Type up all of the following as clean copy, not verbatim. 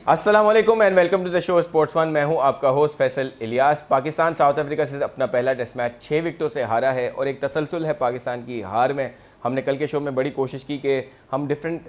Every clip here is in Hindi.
अस्सलाम वालेकुम and welcome to the show Sports One. मैं हूं आपका host Faisal Ilyas. Pakistan South Africa से अपना पहला टेस्ट मैच 6 विकेटों से हारा है और एक तसलसल है पाकिस्तान की हार में। हमने कल के शो में बड़ी कोशिश की कि हम डिफरेंट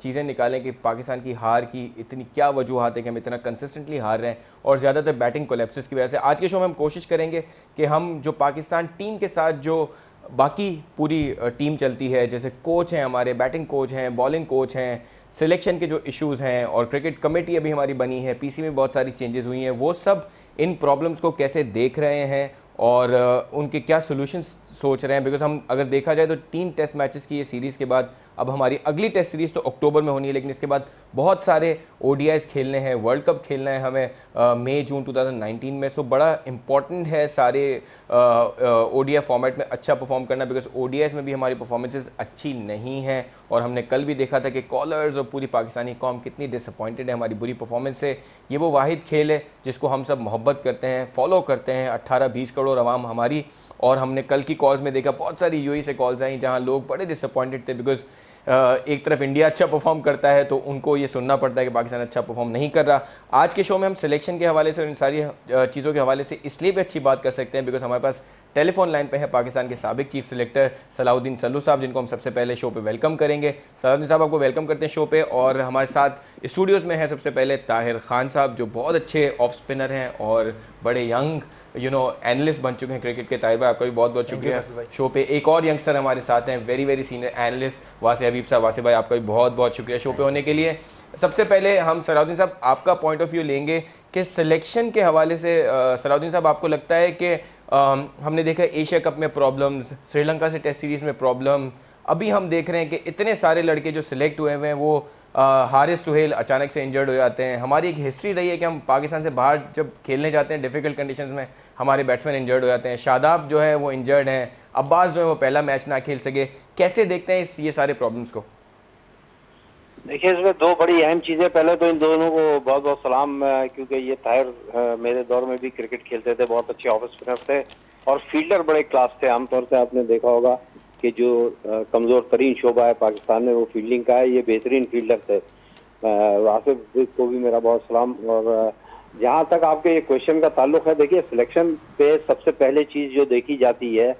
चीज़ें निकालें कि पाकिस्तान की हार की इतनी क्या वजूहत है कि हम इतना कंसिस्टेंटली हार रहे हैं और ज़्यादातर बैटिंग कोलैप्सेस की वजह से। आज के शो में हम कोशिश करेंगे कि हम जो पाकिस्तान टीम के साथ जो बाकी पूरी टीम चलती है, जैसे कोच हैं हमारे, बैटिंग कोच हैं, बॉलिंग कोच हैं, सिलेक्शन के जो इश्यूज़ हैं और क्रिकेट कमेटी अभी हमारी बनी है, पीसी में बहुत सारी चेंजेस हुई हैं, वो सब इन प्रॉब्लम्स को कैसे देख रहे हैं और उनके क्या सोल्यूशंस सोच रहे हैं। बिकॉज हम अगर देखा जाए तो 3 टेस्ट मैचेस की ये सीरीज़ के बाद अब हमारी अगली टेस्ट सीरीज़ तो अक्टूबर में होनी है, लेकिन इसके बाद बहुत सारे ओडीआईज खेलने हैं, वर्ल्ड कप खेलना है हमें मई जून 2019 में। सो बड़ा इंपॉर्टेंट है सारे ओडीआई फॉर्मेट में अच्छा परफॉर्म करना, बिकॉज ओडीआईज में भी हमारी परफॉर्मेंसेस अच्छी नहीं हैं और हमने कल भी देखा था कि कॉलर्स और पूरी पाकिस्तानी कौम कितनी डिसअपॉइंटेड है हमारी बुरी परफॉर्मेंस से। ये वो वाहिद खेल है जिसको हम सब मोहब्बत करते हैं, फॉलो करते हैं, 18-20 करोड़ आवाम हमारी। और हमने कल की कॉल्स में देखा बहुत सारी यूएई से कॉल्स आई जहाँ लोग बड़े डिसअपॉइंटेड थे, बिकॉज एक तरफ इंडिया अच्छा परफॉर्म करता है तो उनको ये सुनना पड़ता है कि पाकिस्तान अच्छा परफॉर्म नहीं कर रहा। आज के शो में हम सिलेक्शन के हवाले से और इन सारी चीज़ों के हवाले से इसलिए भी अच्छी बात कर सकते हैं बिकॉज हमारे पास टेलीफोन लाइन पे है पाकिस्तान के साबिक चीफ सिलेक्टर सलाउद्दीन सल्लू साहब, जिनको हम सबसे पहले शो पे वेलकम करेंगे। सलाउद्दीन साहब, आपको वेलकम करते हैं शो पे। और हमारे साथ स्टूडियोज़ में है सबसे पहले ताहिर खान साहब, जो बहुत अच्छे ऑफ स्पिनर हैं और बड़े यंग एनालिस्ट बन चुके हैं क्रिकेट के। ताहिर भाई, आपका भी बहुत बहुत शुक्रिया शो पे। एक और यंगस्टर हमारे साथ हैं, वेरी सीनियर एनालिस्ट वासे हबीब साहब। वासे भाई, आपका भी बहुत बहुत शुक्रिया शो पे होने के लिए। सबसे पहले हम सलाउद्दीन साहब आपका पॉइंट ऑफ व्यू लेंगे कि सिलेक्शन के हवाले से। सलाउद्दीन साहब, आपको लगता है कि हमने देखा एशिया कप में प्रॉब्लम्स, श्रीलंका से टेस्ट सीरीज़ में प्रॉब्लम, अभी हम देख रहे हैं कि इतने सारे लड़के जो सिलेक्ट हुए हैं वो हारिस सुहेल अचानक से इंजर्ड हो जाते हैं। हमारी एक हिस्ट्री रही है कि हम पाकिस्तान से बाहर जब खेलने जाते हैं डिफ़िकल्ट कंडीशंस में हमारे बैट्समैन इंजर्ड हो जाते हैं। शादाब जो है वो इंजर्ड हैं, अब्बास जो है वो पहला मैच ना खेल सके। कैसे देखते हैं ये सारे प्रॉब्लम्स को? देखिए, इसमें 2 बड़ी अहम चीज़ें। पहले तो इन दोनों को बहुत बहुत सलाम, क्योंकि ये ताहिर मेरे दौर में भी क्रिकेट खेलते थे, बहुत अच्छे ऑफ स्पिनर थे और फील्डर बड़े क्लास थे। आमतौर से आपने देखा होगा कि जो कमज़ोर तरीन शोबा है पाकिस्तान में वो फील्डिंग का है, ये बेहतरीन फील्डर थे। वासिफ को भी मेरा बहुत सलाम। और जहाँ तक आपके ये क्वेश्चन का ताल्लुक है, देखिए सिलेक्शन पे सबसे पहले चीज़ जो देखी जाती है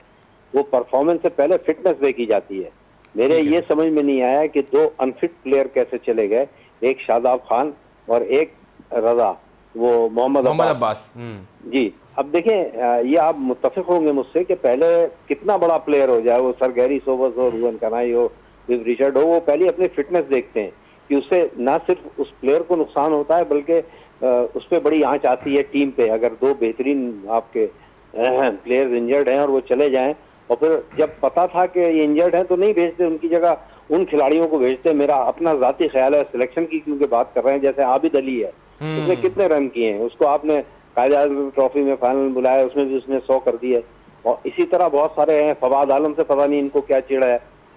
वो परफॉर्मेंस से पहले फिटनेस देखी जाती है। मेरे ये समझ में नहीं आया कि 2 अनफिट प्लेयर कैसे चले गए, एक शादाब खान और एक रजा, वो मोहम्मद अब्बास। जी, अब देखें, ये आप मुत्तफिक होंगे मुझसे कि पहले कितना बड़ा प्लेयर हो जाए, वो सर गैरी सोबर्स हो, रुवन कनाई हो, विव रिचर्ड हो, वो पहले अपनी फिटनेस देखते हैं कि उससे ना सिर्फ उस प्लेयर को नुकसान होता है बल्कि उस पर बड़ी आंच आती है टीम पे। अगर 2 बेहतरीन आपके प्लेयर्स इंजर्ड हैं और वो चले जाएं, और फिर जब पता था कि ये इंजर्ड हैं तो नहीं भेजते, उनकी जगह उन खिलाड़ियों को भेजते। मेरा अपना जाती ख्याल है सिलेक्शन की, क्योंकि बात कर रहे हैं, जैसे आबिद अली है, उसने कितने रन किए हैं, उसको आपने कायद-ए-आज़म ट्रॉफी में फाइनल बुलाया, उसमें भी उसने 100 कर दिए। और इसी तरह बहुत सारे हैं, फवाद आलम से पता नहीं इनको क्या चिढ़ है।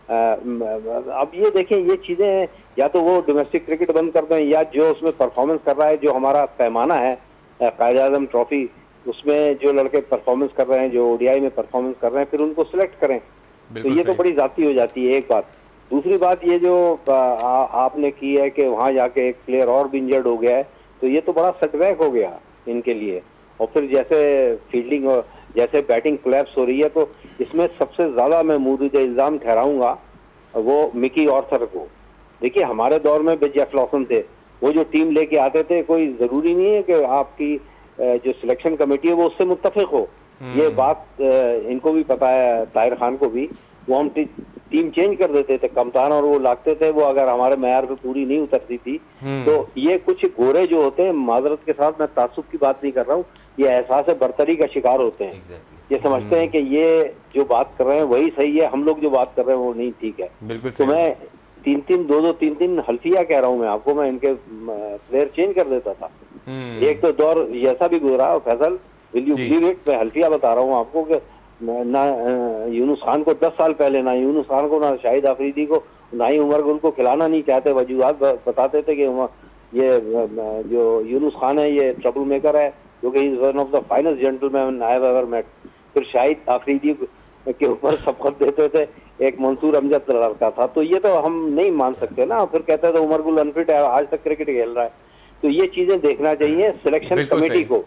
अब ये देखें, ये चीज़ें हैं, या तो वो डोमेस्टिक क्रिकेट बंद कर दें या जो उसमें परफॉर्मेंस कर रहा है, जो हमारा पैमाना है कायद-ए-आज़म ट्रॉफी, उसमें जो लड़के परफॉर्मेंस कर रहे हैं, जो ओडीआई में परफॉर्मेंस कर रहे हैं, फिर उनको सिलेक्ट करें। तो ये तो बड़ी जाती हो जाती है एक बात। दूसरी बात, ये जो आपने की है कि वहाँ जाके एक प्लेयर और भी इंजर्ड हो गया है, तो ये तो बड़ा सेटबैक हो गया इनके लिए। और फिर जैसे फील्डिंग और जैसे बैटिंग कोलैप्स हो रही है, तो इसमें सबसे ज़्यादा मैं मुर्द इल्ज़ाम ठहराऊंगा वो मिकी ऑर्थर को। देखिए, हमारे दौर में जेफ लॉसन थे, वो जो टीम लेके आते थे, कोई ज़रूरी नहीं है कि आपकी जो सिलेक्शन कमेटी है वो उससे मुत्तफिक हो। ये बात इनको भी पता है, ताहिर खान को भी। वो हम टीम चेंज कर देते थे, कप्तान और वो लागते थे, वो अगर हमारे मेयार पे पूरी नहीं उतरती थी तो ये कुछ गोरे जो होते हैं, माजरत के साथ मैं तासुब की बात नहीं कर रहा हूँ, ये एहसास बर्तरी का शिकार होते हैं। ये समझते हैं कि ये जो बात कर रहे हैं वही सही है, हम लोग जो बात कर रहे हैं वो नहीं ठीक है। तो मैं 3-3 हल्फिया कह रहा हूँ मैं आपको, मैं इनके प्लेयर चेंज कर देता था। एक तो दौर ऐसा भी गुजरा Faisal, will you believe it, मैं हल्फिया बता रहा हूँ आपको कि ना यूनुस खान को 10 साल पहले, ना यूनुस खान को, ना शाहिद अफरीदी को, ना ही उमर गुल को खिलाना नहीं चाहते। वजूहात बताते थे कि ये जो यूनुस खान है ये ट्रबल मेकर है, क्योंकि is one of the finest gentleman I have ever met. फिर शाहिद अफरीदी के ऊपर शपथ देते थे, एक मंसूर अमजद लड़का था। तो ये तो हम नहीं मान सकते ना। फिर कहते थे उमर गुल अनफिट है, आज तक क्रिकेट खेल रहा है। तो ये चीजें देखना चाहिए सिलेक्शन कमेटी को,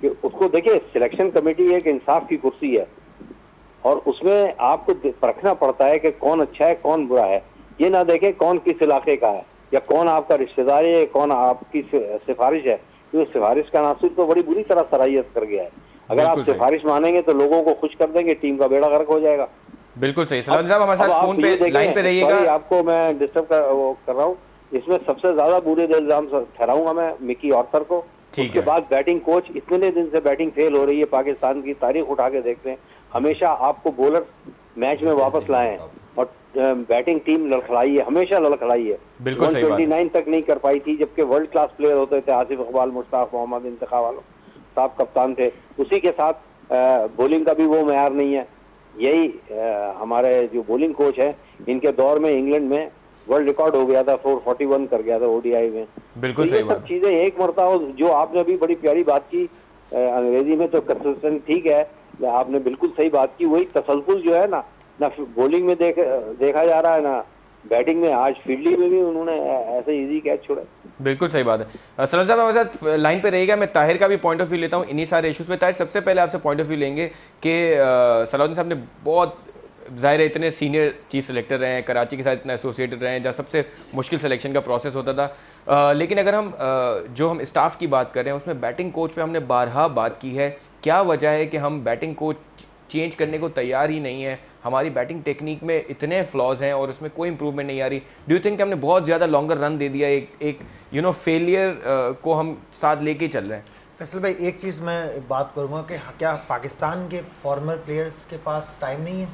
कि उसको देखिए सिलेक्शन कमेटी एक इंसाफ की कुर्सी है और उसमें आपको परखना पड़ता है कि कौन अच्छा है कौन बुरा है। ये ना देखे कौन किस इलाके का है या कौन आपका रिश्तेदार है, कौन आपकी सिफारिश है, क्योंकि सिफारिश का नासिर तो बड़ी बुरी तरह सराहियत कर गया है। अगर आप सिफारिश मानेंगे तो लोगों को खुश कर देंगे, टीम का बेड़ा गर्क हो जाएगा। बिल्कुल सही। सलाउद्दीन साहब हमारे साथ फोन पे लाइन पे रहिएगा। आपको मैं डिस्टर्ब कर रहा हूँ। इसमें सबसे ज्यादा बुरे इल्जाम ठहराऊंगा मैं मिकी आर्थर को। उसके बाद बैटिंग कोच, इतने दिन से बैटिंग फेल हो रही है, पाकिस्तान की तारीख उठा के देखते हैं, हमेशा आपको बॉलर मैच में वापस लाए हैं और बैटिंग टीम लड़खड़ाई है, हमेशा लड़खड़ाई है। 129 तक नहीं कर पाई थी, जबकि वर्ल्ड क्लास प्लेयर होते थे, आसिफ इकबाल, मुश्ताक मोहम्मद इंतखा वालों साहब कप्तान थे। उसी के साथ बॉलिंग का भी वो मैयार नहीं है। यही हमारे जो बॉलिंग कोच है, इनके दौर में इंग्लैंड में वर्ल्ड रिकॉर्ड हो गया था, 441 कर गया था ओडीआई में। बिल्कुल तो ये सब चीजें एक मरतबा, जो आपने अभी बड़ी प्यारी बात की अंग्रेजी में, तो कंसिस्टेंट ठीक है, आपने बिल्कुल सही बात की। वही तसलसल जो है ना बॉलिंग में देखा जा रहा है, ना बैटिंग में। आज फील्डिंग में भी उन्होंने ऐसे इजी कैच छोड़ा। बिल्कुल सही बात है। सलाम साहब हमारे साथ लाइन पे रहेगा। मैं ताहिर का भी पॉइंट ऑफ व्यू लेता हूँ इन्हीं सारे इश्यूज पे। ताहिर, सबसे पहले आपसे पॉइंट ऑफ व्यू लेंगे कि सलाउद्दीन साहब ने बहुत ज़ाहिर है इतने सीनियर चीफ सेलेक्टर रहे हैं, कराची के साथ इतना एसोसिएटेड रहे हैं जहाँ सबसे मुश्किल सिलेक्शन का प्रोसेस होता था। लेकिन अगर हम जो हम स्टाफ की बात कर रहे हैं उसमें बैटिंग कोच पे हमने बारहा बात की है। क्या वजह है कि हम बैटिंग कोच चेंज करने को तैयार ही नहीं है? हमारी बैटिंग टेक्निक में इतने फ्लॉज हैं और उसमें कोई इंप्रूवमेंट नहीं आ रही। डू यू थिंक हमने बहुत ज़्यादा लॉन्गर रन दे दिया, एक फेलियर को हम साथ लेके चल रहे हैं? फैसल भाई, एक चीज़ मैं बात करूँगा कि क्या पाकिस्तान के फॉर्मर प्लेयर्स के पास टाइम नहीं है?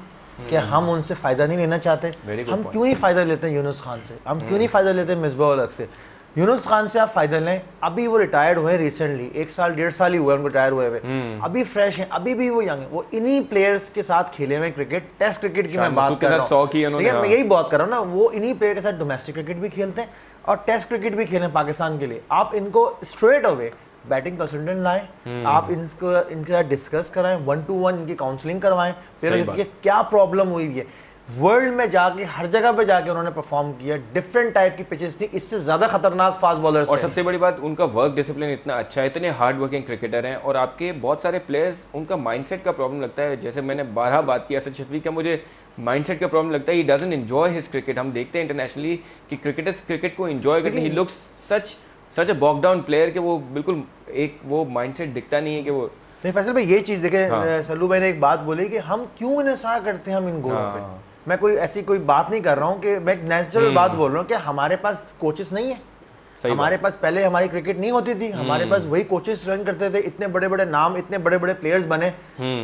क्या हम उनसे फ़ायदा नहीं लेना चाहते? हम क्यों ही फ़ायदा लेते हैं यूनुस खान से? हम क्यों नहीं फ़ायदा लेते हैं मिसबाह उल हक से? यूनुस खान से आप फ़ायदा लें। अभी वो रिटायर्ड हुए रिसेंटली, 1 साल 1.5 साल ही हुआ उनको रिटायर हुए हुए। अभी फ्रेश हैं, अभी भी वो यंग है। वो इन्हीं प्लेयर्स के साथ खेले हुए क्रिकेट, टेस्ट क्रिकेट की मैं बात कर रहा हूँ। मैं यही बात कर रहा हूँ ना, वो इन्हीं प्लेयर के साथ डोमेस्टिक क्रिकेट भी खेलते हैं और टेस्ट क्रिकेट भी खेलें पाकिस्तान के लिए। आप इनको स्ट्रेट अवे बैटिंग कंसल्टेंट लाएं, आप इनके साथ डिस्कस कराएं, 1-to-1 इनकी काउंसलिंग करवाएं, फिर क्या प्रॉब्लम हुई है। वर्ल्ड में जाके हर जगह पे जाके उन्होंने परफॉर्म किया, डिफरेंट टाइप की पिचेस थी, इससे ज्यादा खतरनाक फास्ट बॉलर्स। और सबसे बड़ी बात, उनका वर्क डिसिप्लिन इतना अच्छा है, इतने हार्ड वर्किंग क्रिकेटर हैं। और आपके बहुत सारे प्लेयर्स, उनका माइंडसेट का प्रॉब्लम लगता है। जैसे मैंने 12 बात की असद शफी का, मुझे माइंडसेट का प्रॉब्लम लगता है। He doesn't enjoy his cricket. हम देखते हैं इंटरनेशनली कि क्रिकेटर्स क्रिकेट को एंजॉय करते हैं। He looks such a box down player के वो बिल्कुल एक वो माइंडसेट दिखता नहीं है कि वो नहीं। फैसल भाई, ये चीज़ देखें, सल्लू भाई ने एक बात बोली कि हम क्यों इंसार करते हैं हम इन गोलों पे। मैं कोई ऐसी कोई बात नहीं कर रहा हूँ कि मैं एक नेचुरल बात बोल रहा हूँ कि हमारे पास कोचेस नहीं है। हमारे पास पहले हमारी क्रिकेट नहीं होती थी, हमारे पास वही कोचेस रन करते थे। इतने बड़े बड़े नाम, इतने बड़े बड़े प्लेयर्स बने,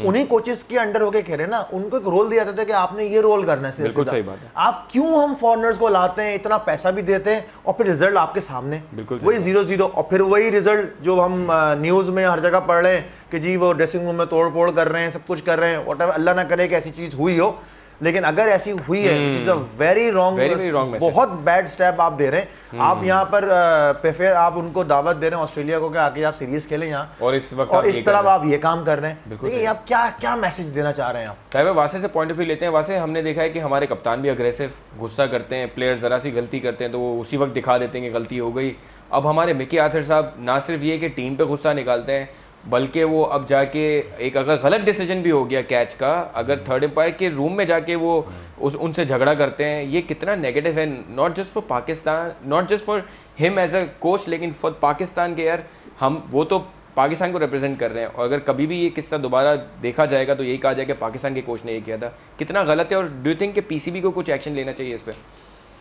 उन्हीं कोचेस के अंडर होके खेले ना। उनको एक रोल दिया जाता था कि आपने ये रोल करना है। बिल्कुल सही बात है। आप क्यों हम फॉरनर्स को लाते हैं, इतना पैसा भी देते हैं और फिर रिजल्ट आपके सामने वही 0-0, और फिर वही रिजल्ट जो हम न्यूज में हर जगह पढ़ रहे हैं कि जी वो ड्रेसिंग रूम में तोड़ फोड़ कर रहे हैं, सब कुछ कर रहे हैं। व्हाटएवर, अल्लाह ना करे कि ऐसी चीज हुई हो, लेकिन अगर ऐसी हुई है, इट्स अ वेरी रॉन्ग, बहुत बैड स्टेप आप दे रहे हैं। आप यहाँ पर फिर आप उनको दावत दे रहे हैं ऑस्ट्रेलिया को कि आके आप सीरीज खेलें यहाँ, और इस वक्त और इस तरह आप ये काम कर रहे हैं। देखिए आप क्या मैसेज देना चाह रहे हैं आप? ताहिर, वासे से पॉइंट ऑफ व्यू लेते हैं। वासे, हमने देखा है कि हमारे कप्तान भी अग्रेसिव गुस्सा करते हैं, प्लेयर्स ज़रा सी गलती करते हैं तो वो उसी वक्त दिखा देते हैं कि गलती हो गई। अब हमारे मिकी आर्थर साहब ना सिर्फ ये कि टीम पे गुस्सा निकालते हैं, बल्कि वो अब जाके एक अगर गलत डिसीजन भी हो गया कैच का, अगर थर्ड एम्पायर के रूम में जाके वो उनसे झगड़ा करते हैं। ये कितना नेगेटिव है, not just for Pakistan, not just for him as a coach, लेकिन फॉर पाकिस्तान के। यार हम वो तो पाकिस्तान को रिप्रेजेंट कर रहे हैं, और अगर कभी भी ये किस्सा दोबारा देखा जाएगा तो यही कहा जाएगा कि पाकिस्तान के कोच ने ये किया था। कितना गलत है, और डू यू थिंक कि पीसीबी को कुछ एक्शन लेना चाहिए इस पर?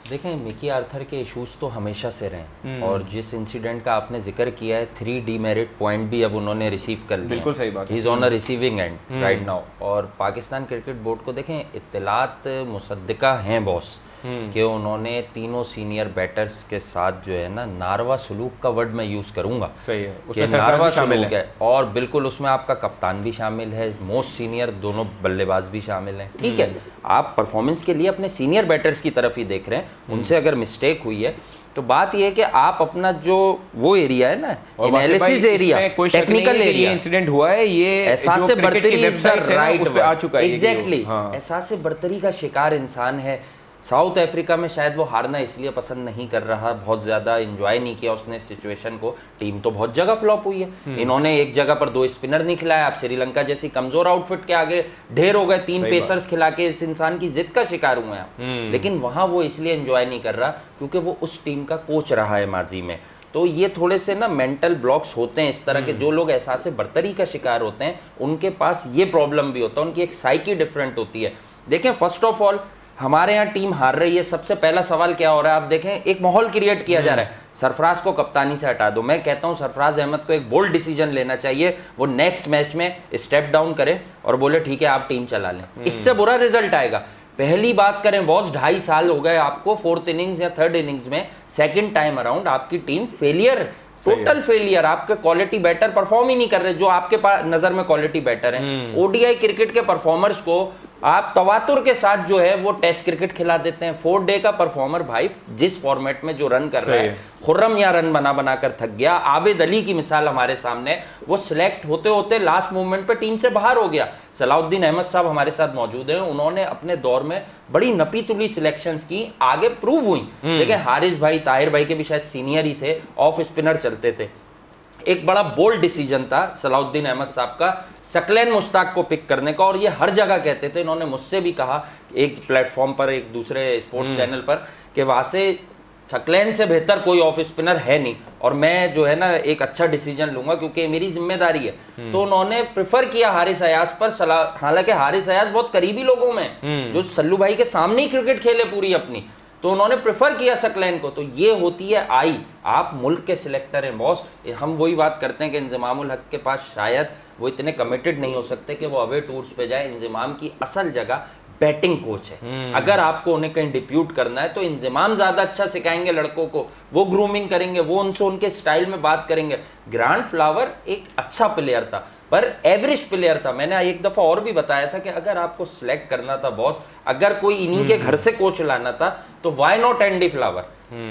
देखें, मिकी आर्थर के इश्यूज़ तो हमेशा से रहे, और जिस इंसिडेंट का आपने जिक्र किया है, 3 डीमेरिट पॉइंट भी अब उन्होंने रिसीव कर लिया। बिल्कुल सही बात है। He is on a receiving end right now. और पाकिस्तान क्रिकेट बोर्ड को देखें, इत्तलात मुसद्दिका हैं बॉस कि उन्होंने तीनों सीनियर बैटर्स के साथ जो है ना, नारवा सलूक का वर्ड मैं यूज़ करूँगा, सही है, उसमें नारवा सलूक है। और बिल्कुल उसमें आपका कप्तान भी शामिल है, मोस्ट सीनियर दोनों बल्लेबाज भी शामिल हैं। ठीक है, आप परफॉर्मेंस के लिए अपने सीनियर बैटर्स की तरफ ही देख रहे हैं, उनसे अगर मिस्टेक हुई है तो बात यह है कि आप अपना जो वो एरिया है ना, analysis area, technical area, incident हुआ है, ये एहसास बर्तरी वेबसाइट है उस पे आ चुका है। एग्जैक्टली, एहसास बर्तरी का शिकार इंसान है। साउथ अफ्रीका में शायद वो हारना इसलिए पसंद नहीं कर रहा, बहुत ज़्यादा एंजॉय नहीं किया उसने सिचुएशन को। टीम तो बहुत जगह फ्लॉप हुई है, इन्होंने एक जगह पर 2 स्पिनर नहीं खिलाया। आप श्रीलंका जैसी कमजोर आउटफिट के आगे ढेर हो गए, 3 पेसर्स खिला के इस इंसान की जिद का शिकार हुए हैं। लेकिन वहां वो इसलिए एंजॉय नहीं कर रहा क्योंकि वो उस टीम का कोच रहा है माजी में। तो ये थोड़े से ना मेंटल ब्लॉक्स होते हैं इस तरह के, जो लोग एहसास बर्तरी का शिकार होते हैं उनके पास ये प्रॉब्लम भी होता है, उनकी एक साइकी डिफरेंट होती है। देखें, फर्स्ट ऑफ ऑल हमारे यहाँ टीम हार रही है, सबसे पहला सवाल क्या हो रहा है, आप देखें एक माहौल क्रिएट किया जा रहा है, सरफराज को कप्तानी से हटा दो। मैं कहता हूँ सरफराज अहमद को एक बोल्ड डिसीजन लेना चाहिए, वो नेक्स्ट मैच में स्टेप डाउन करे और बोले ठीक है आप टीम चला लें, इससे बुरा रिजल्ट आएगा। पहली बात करें बॉस, 2.5 साल हो गए आपको, 4th इनिंग्स या 3rd इनिंग्स में सेकंड टाइम अराउंड आपकी टीम फेलियर, टोटल फेलियर। आपके क्वालिटी बैटर परफॉर्म ही नहीं कर रहे जो आपके पास नजर में क्वालिटी बैटर है। ओडीआई क्रिकेट के परफॉर्मर्स को आप तवातुर के साथ जो है वो टेस्ट क्रिकेट खिला देते हैं। 4 डे का परफॉर्मर भाई जिस फॉर्मेट में जो रन कर रहा है, खुर्रम या रन बना बना कर थक गया। आबिद अली की मिसाल हमारे सामने, वो सिलेक्ट होते होते लास्ट मोमेंट पे टीम से बाहर हो गया। सलाउद्दीन अहमद साहब हमारे साथ मौजूद हैं, उन्होंने अपने दौर में बड़ी नपी तुली सिलेक्शंस की, आगे प्रूव हुई। देखिए हारिस भाई, ताहिर भाई के भी शायद सीनियर ही थे, ऑफ स्पिनर चलते थे। एक बड़ा बोल्ड डिसीजन था सलाउद्दीन अहमद साहब का सकलैन मुश्ताक को पिक करने का, और ये हर जगह कहते थे। इन्होंने मुझसे भी कहा एक प्लेटफॉर्म पर, एक दूसरे स्पोर्ट्स चैनल पर, कि वहाँ से सकलैन से बेहतर कोई ऑफ स्पिनर है नहीं, और मैं जो है ना एक अच्छा डिसीजन लूंगा क्योंकि मेरी जिम्मेदारी है। तो उन्होंने प्रेफर किया हारिस अयाज पर। हालांकि हारिस अयाज बहुत करीबी लोगों में जो सल्लू भाई के सामने ही क्रिकेट खेले पूरी अपनी, तो उन्होंने प्रेफर किया सकलैन को। तो ये होती है आई, आप मुल्क के सिलेक्टर हैं बॉस। हम वही बात करते हैं कि इंजमामुल हक के पास शायद वो इतने कमिटेड नहीं हो सकते कि वो अवे टूर्स पे जाए। इंजमाम की असल जगह बैटिंग कोच है। अगर आपको उन्हें कहीं डिप्यूट करना है तो इंजमाम ज्यादा अच्छा सिखाएंगे लड़कों को, वो ग्रूमिंग करेंगे, वो उनसे उनके स्टाइल में बात करेंगे। ग्रांड फ्लावर एक अच्छा प्लेयर था पर एवरेज प्लेयर था। मैंने एक दफा और भी बताया था कि अगर आपको सिलेक्ट करना था बॉस, अगर कोई इन्हीं के घर से कोच लाना था तो व्हाई नॉट एंडी फ्लावर,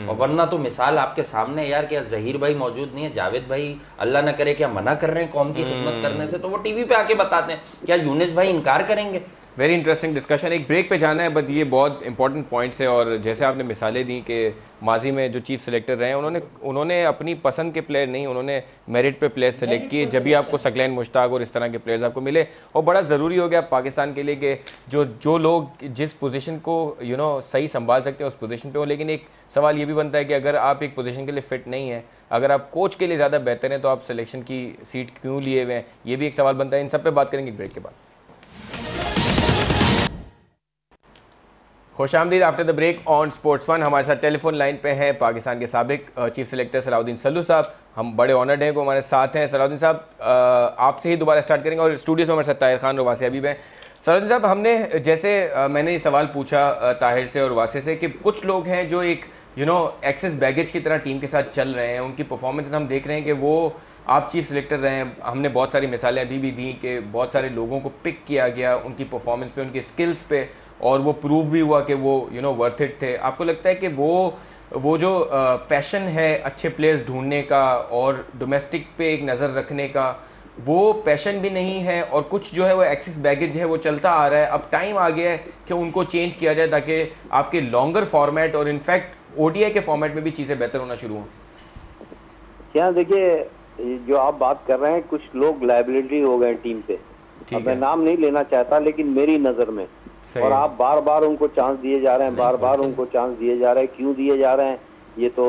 और वरना तो मिसाल आपके सामने यार, क्या जहीर भाई मौजूद नहीं है, जावेद भाई अल्लाह न करे क्या मना कर रहे हैं कौम की खिदमत करने से, तो वो टीवी पे आके बताते हैं, क्या यूनिस भाई इनकार करेंगे? Very interesting discussion. एक ब्रेक पे जाना है, बट ये बहुत इंपॉर्टेंट पॉइंट्स है। और जैसे आपने मिसालें दी कि माजी में जो चीफ सेलेक्टर रहे हैं उन्होंने अपनी पसंद के प्लेयर नहीं, उन्होंने मेरिट पे प्लेयर्स सेलेक्ट किए, जब भी आपको सकलैन मुश्ताक और इस तरह के प्लेयर्स आपको मिले। और बड़ा ज़रूरी हो गया पाकिस्तान के लिए कि जो लोग जिस पोजीशन को सही संभाल सकते हैं उस पोजीशन पे हो। लेकिन एक सवाल ये भी बनता है कि अगर आप एक पोजीशन के लिए फिट नहीं है, अगर आप कोच के लिए ज़्यादा बेहतर हैं, तो आप सिलेक्शन की सीट क्यों लिए हुए हैं, ये भी एक सवाल बनता है। इन सब पे बात करेंगे ब्रेक के बाद। खुशामदीद after the break on Sports One. हमारे साथ टेलीफोन लाइन पे हैं पाकिस्तान के साबिक चीफ सेलेक्टर सलाउद्दीन सल्लू साहब। हम बड़े ऑनर्ड हैं को हमारे साथ हैं। सलाउद्दीन साहब, आपसे ही दोबारा स्टार्ट करेंगे, और स्टूडियो में हमारे साथ ताहिर खान और वासे हबीब हैं। सलाउद्दीन साहब, हमने जैसे मैंने ये सवाल पूछा ताहिर से और वासे से कि कुछ लोग हैं जो एक एक्सेस बैगेज की तरह टीम के साथ चल रहे हैं, उनकी परफॉर्मेंस हम देख रहे हैं कि वो आप चीफ सेलेक्टर रहे हैं, हमने बहुत सारी मिसालें अभी भी दी कि बहुत सारे लोगों को पिक किया गया उनकी परफॉर्मेंस पे, उनकी स्किल्स पे, और वो प्रूव भी हुआ कि वो वर्थ इट थे। आपको लगता है कि वो जो पैशन है अच्छे प्लेयर्स ढूंढने का और डोमेस्टिक पे एक नज़र रखने का, वो पैशन भी नहीं है, और कुछ जो है वो एक्सेस बैगेज है वो चलता आ रहा है। अब टाइम आ गया है कि उनको चेंज किया जाए ताकि आपके लॉन्गर फॉर्मेट और इनफैक्ट ओडीआई के फॉर्मेट में भी चीज़ें बेहतर होना शुरू हों। क्या देखिए, जो आप बात कर रहे हैं, कुछ लोग लायबिलिटी हो गए टीम पे। अब मैं नाम नहीं लेना चाहता, लेकिन मेरी नज़र में, और आप बार बार उनको चांस दिए जा रहे हैं, बार बार उनको चांस दिए जा रहे हैं। क्यों दिए जा रहे हैं ये तो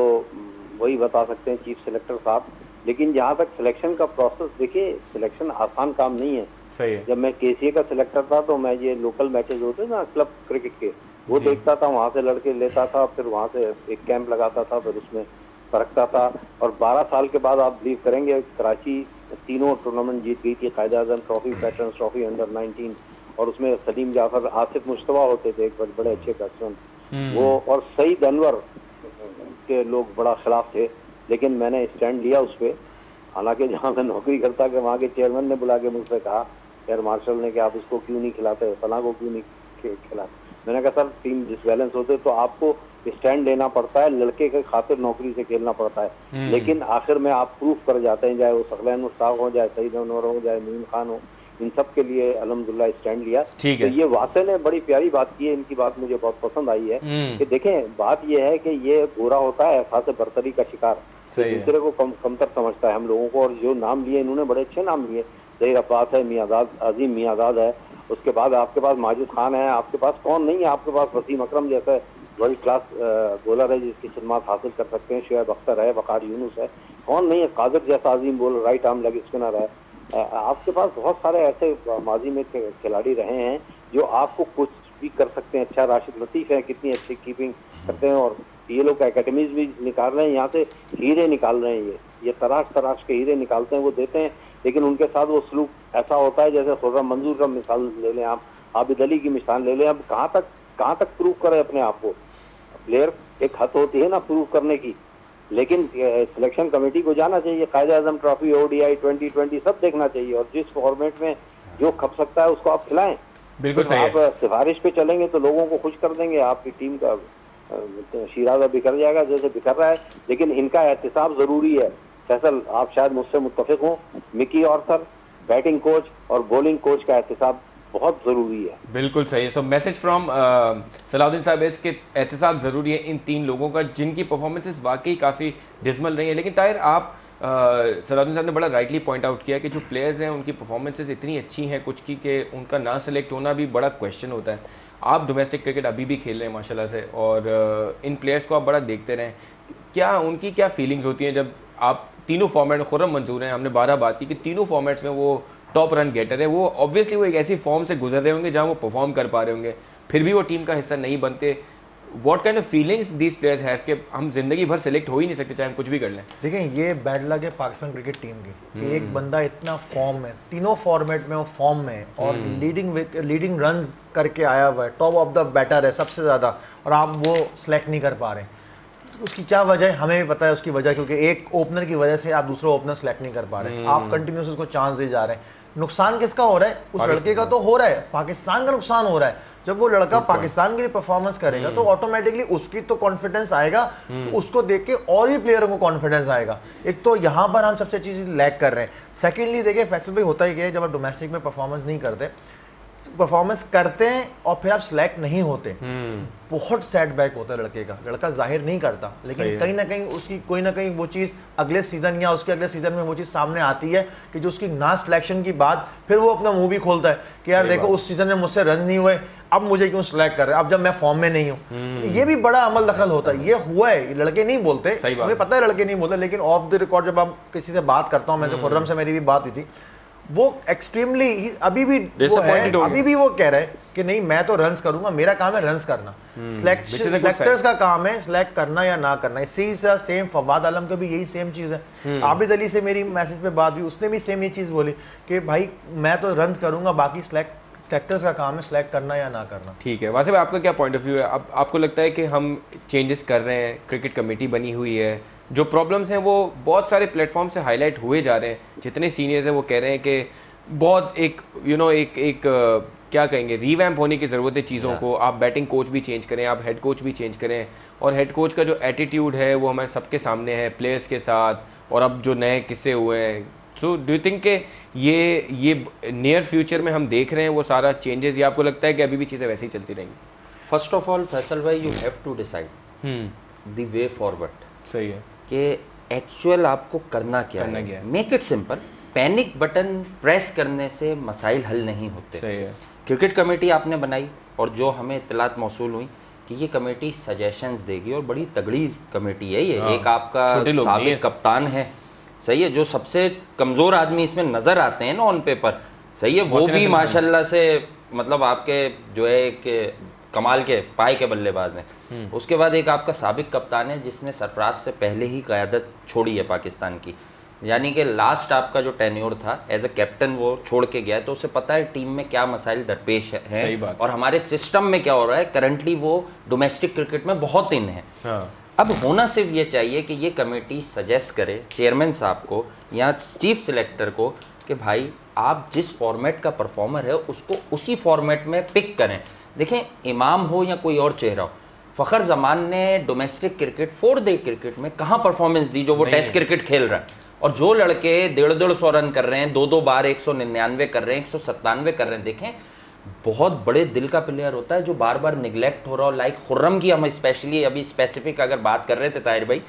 वही बता सकते हैं चीफ सेलेक्टर साहब। लेकिन जहाँ तक सिलेक्शन का प्रोसेस, देखिए सिलेक्शन आसान काम नहीं है। सही है। जब मैं केसीए का सिलेक्टर था तो मैं ये लोकल मैचेस होते ना क्लब क्रिकेट के, वो देखता था, वहाँ से लड़के लेता था, फिर वहाँ से एक कैंप लगाता था, फिर उसमें परखता था। और 12 साल के बाद आप बिलीव करेंगे, कराची तीनों टूर्नामेंट जीत गई थी, कायद आजम ट्रॉफी, वेटरन्स ट्रॉफी, अंडर 19, और उसमें सलीम जाफर, आसिफ मुश्तबा होते थे एक बड़े अच्छे बैट्समैन वो, और सईद अनवर के लोग बड़ा खिलाफ थे। लेकिन मैंने स्टैंड लिया उस पर। हालांकि जहाँ मैं नौकरी करता कि वहाँ के चेयरमैन ने बुला के मुझसे कहा, एयर मार्शल ने, कि आप इसको क्यों नहीं खिलाते, फलां को क्यों नहीं खिलाते। मैंने कहा सर टीम डिसबैलेंस होते तो आपको स्टैंड लेना पड़ता है, लड़के के खातिर नौकरी से खेलना पड़ता है। लेकिन आखिर में आप प्रूफ कर जाते हैं, चाहे वो सकलैन मुश्ताक हो, चाहे सईद अनवर हो, चाहे मीन खान हो, इन सब के लिए अल्हम्दुलिल्लाह स्टैंड लिया। तो ये वासे ने बड़ी प्यारी बात की है, इनकी बात मुझे बहुत पसंद आई है कि देखें बात ये है कि ये गोरा होता है एहसास बर्तरी का शिकार, दूसरे को कमतर समझता है हम लोगों को, और जो नाम लिए इन्होंने बड़े अच्छे नाम लिए, ज़हीर अब्बास है, मियादाद अजीम मियादाद है, उसके बाद आपके पास माजिद खान है, आपके पास कौन नहीं है, आपके पास वसीम अकरम जैसे वर्ल्ड क्लास बॉलर है जिसकी खिदमत हासिल कर सकते हैं, शुएब अख्तर है, वकार यूनुस है, कौन नहीं है, कादिर जैसा अजीम bowler right arm leg spinner है। आपके पास बहुत सारे ऐसे माजी में खिलाड़ी रहे हैं जो आपको कुछ भी कर सकते हैं। अच्छा राशिद लतीफ़ है, कितनी अच्छी कीपिंग करते हैं, और ये लोग एकेडमीज भी निकाल रहे हैं, यहाँ से हीरे निकाल रहे हैं, ये तराश के हीरे निकालते हैं, वो देते हैं, लेकिन उनके साथ वो सलूक ऐसा होता है जैसे खुर्रम मंजूर का मिसाल ले लें आप, आबिद अली की मिसाल ले लें। अब कहाँ तक प्रूव करे अपने आप को, प्लेयर एक हद होती है ना प्रूव करने की, लेकिन सिलेक्शन कमेटी को जाना चाहिए, कायद-ए-आज़म ट्रॉफी, ODI, 2020 सब देखना चाहिए, और जिस फॉर्मेट में जो खप सकता है उसको आप खिलाएं। बिल्कुल सही आप सिफारिश पे चलेंगे तो लोगों को खुश कर देंगे, आपकी टीम का शीराज़ा बिखर जाएगा जैसे बिखर रहा है, लेकिन इनका एहतिसाब जरूरी है। फैसल आप शायद मुझसे मुत्तफिक हों, मिकी ऑर्थर बैटिंग कोच और बॉलिंग कोच का एहतिसाब बहुत ज़रूरी है। बिल्कुल सही। सो मैसेज फ्रॉम सलाउद्दीन साहब इसके एहतिसाब ज़रूरी है इन 3 लोगों का जिनकी परफॉर्मेंसेस वाकई काफ़ी डिसमल रही है। लेकिन ताहिर आप सलाउद्दीन साहब ने बड़ा राइटली पॉइंट आउट किया कि जो प्लेयर्स हैं उनकी परफॉर्मेंसेस इतनी अच्छी हैं कुछ की कि उनका ना सेलेक्ट होना भी बड़ा क्वेश्चन होता है। आप डोमेस्टिक क्रिकेट अभी भी खेल रहे हैं माशाल्लाह से, और इन प्लेयर्स को आप बड़ा देखते रहें, क्या उनकी क्या फीलिंग्स होती हैं जब आप तीनों फॉर्मेट में, खुर्रम मंजूर हैं, हमने 12 बात की कि तीनों फॉर्मेट्स में वो टॉप रन गेटर है, वो ऑब्वियसली वो एक ऐसी फॉर्म से गुजर रहे होंगे जहां वो परफॉर्म कर पा रहे होंगे, फिर भी वो टीम का हिस्सा नहीं बनते। What kind of feelings these players have कि हम जिंदगी भर सेलेक्ट हो ही नहीं सकते चाहे हम कुछ भी कर लें। देखें ये बैड लक है पाकिस्तान क्रिकेट टीम की कि एक बंदा इतना फॉर्म में, तीनों फॉर्मेट में वो फॉर्म में और लीडिंग रन्स करके आया हुआ है, टॉप ऑफ द बैटर है सबसे ज़्यादा, और आप वो सेलेक्ट नहीं कर पा रहे। उसकी क्या वजह है हमें भी पता है उसकी वजह, क्योंकि एक ओपनर की वजह से आप दूसरा ओपनर सेलेक्ट नहीं कर पा रहे, आप कंटिन्यूस उसको चांस दे जा रहे हैं। नुकसान किसका हो रहा है? उस लड़के का तो हो रहा है, पाकिस्तान का नुकसान हो रहा है। जब वो लड़का पाकिस्तान के लिए परफॉर्मेंस करेगा तो ऑटोमेटिकली उसकी तो कॉन्फिडेंस आएगा, तो उसको देख के और भी प्लेयरों को कॉन्फिडेंस आएगा। एक तो यहाँ पर हम सबसे अच्छी चीज़ लैग कर रहे हैं। सेकेंडली देखिए फैसल भाई होता ही क्या है, जब आप डोमेस्टिक में परफॉर्मेंस नहीं करते, परफॉर्मेंस करते हैं और फिर आप सिलेक्ट नहीं होते, बहुत सेटबैक होता है लड़के का। लड़का जाहिर नहीं करता, लेकिन कहीं ना कहीं उसकी कोई ना कहीं वो चीज़ अगले सीजन या उसके अगले सीजन में वो चीज़ सामने आती है कि जो उसकी ना सिलेक्शन की बाद फिर वो अपना मुंह भी खोलता है कि यार देखो उस सीजन में मुझसे रन नहीं हुए, अब मुझे क्यों सिलेक्ट कर रहे हैं, अब जब मैं फॉर्म में नहीं हूँ। ये भी बड़ा अमल दखल होता है, ये हुआ है, लड़के नहीं बोलते, मुझे पता है लड़के नहीं बोलते, लेकिन ऑफ द रिकॉर्ड जब आप किसी से बात करता हूँ, मैं जो खुर्रम से मेरी भी बात हुई थी, वो एक्सट्रीमली अभी भी वो कह रहा है कि नहीं मैं तो रन्स करूंगा, मेरा काम है रन्स करना। सिलेक्टर्स का काम है सिलेक्ट करना या ना करना। इसी से सेम फवाद आलम का भी यही सेम चीज़ है। आबिद अली से मेरी मैसेज पे बात हुई, उसने भी सेम ये चीज़ बोली कि भाई मैं तो रन्स करूंगा, बाकी सेलेक्टर्स का काम है सिलेक्ट करना या ना करना। ठीक है वासिफ, आपका क्या पॉइंट ऑफ व्यू है? अब आपको लगता है कि हम चेंजेस कर रहे हैं, क्रिकेट कमेटी बनी हुई है, जो प्रॉब्लम्स हैं वो बहुत सारे प्लेटफॉर्म से हाईलाइट हुए जा रहे हैं, जितने सीनियर्स हैं वो कह रहे हैं कि बहुत एक क्या कहेंगे रीवैम्प होने की ज़रूरत है चीज़ों को। आप बैटिंग कोच भी चेंज करें, आप हेड कोच भी चेंज करें, और हेड कोच का जो एटीट्यूड है वो हमारे सबके सामने है प्लेयर्स के साथ, और अब जो नए किस्से हुए हैं। सो डू यू थिंक कि ये नियर फ्यूचर में हम देख रहे हैं वो सारा चेंजेस, या आपको लगता है कि अभी भी चीज़ें वैसे ही चलती रहेंगी? फर्स्ट ऑफ ऑल फैसल भाई, you have to decide the way forward. सही है कि एक्चुअल आपको करना क्या है। Make it simple. Panic button press करने से मसाइल हल नहीं होते। सही है। क्रिकेट कमेटी आपने बनाई, और जो हमें इत्तलात मौसूल हुई कि ये कमेटी सजेशंस देगी, और बड़ी तगड़ी कमेटी है ये। एक आपका साबिक कप्तान है, सही है, जो सबसे कमज़ोर आदमी इसमें नज़र आते हैं ना ऑन पेपर, सही है, वो भी माशाल्लाह से मतलब आपके जो है कि कमाल के पाए के बल्लेबाज हैं। उसके बाद एक आपका साबिक कप्तान है जिसने सरफराज से पहले ही क़यादत छोड़ी है पाकिस्तान की, यानी कि लास्ट आपका जो टेन्योर था एज अ कैप्टन वो छोड़ के गया है, तो उसे पता है टीम में क्या मसाइल दरपेश हैं और हमारे सिस्टम में क्या हो रहा है। करंटली वो डोमेस्टिक क्रिकेट में बहुत इन है। अब होना सिर्फ ये चाहिए कि ये कमेटी सजेस्ट करे चेयरमैन साहब को या चीफ सिलेक्टर को कि भाई आप जिस फॉर्मेट का परफॉर्मर है उसको उसी फॉर्मेट में पिक करें। देखें, इमाम हो या कोई और चेहरा हो, फ़खर जमान ने डोमेस्टिक क्रिकेट 4 डे क्रिकेट में कहाँ परफॉर्मेंस दी जो वो टेस्ट क्रिकेट खेल रहा है, और जो लड़के 150 रन कर रहे हैं, 2 बार 199 कर रहे हैं, 197 कर रहे हैं, देखें बहुत बड़े दिल का प्लेयर होता है जो बार बार निगलेक्ट हो रहा हो। लाइक खुर्रम की हम स्पेशली अभी स्पेसिफिक अगर बात कर रहे थे ताहिर भाई,